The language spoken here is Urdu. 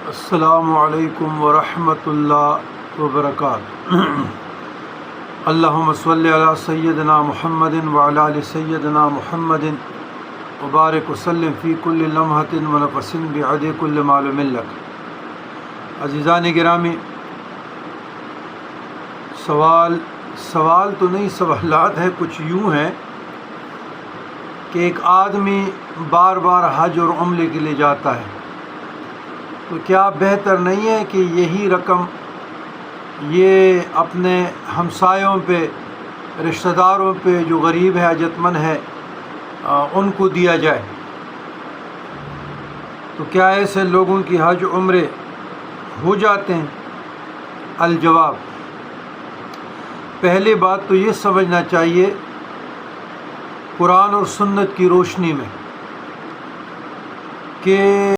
السلام علیکم ورحمۃ اللہ وبرکاتہ۔ اللہم صلی علی سیدنا محمد وعلی آل سیدنا محمد وبارک وسلم فی کل لمحۃ ونفس بعدد کل معلوم لک۔ عزیزان گرامی، سوال تو نہیں، سوالات ہیں، کچھ یوں ہیں کہ ایک آدمی بار بار حج اور عمرے کے لیے جاتا ہے، تو کیا بہتر نہیں ہے کہ یہی رقم یہ اپنے ہمسایوں پہ، رشتہ داروں پہ، جو غریب ہے، حاجت مند ہے، ان کو دیا جائے؟ تو کیا ایسے لوگوں کی حج عمرے ہو جاتے ہیں؟ الجواب، پہلی بات تو یہ سمجھنا چاہیے قرآن اور سنت کی روشنی میں کہ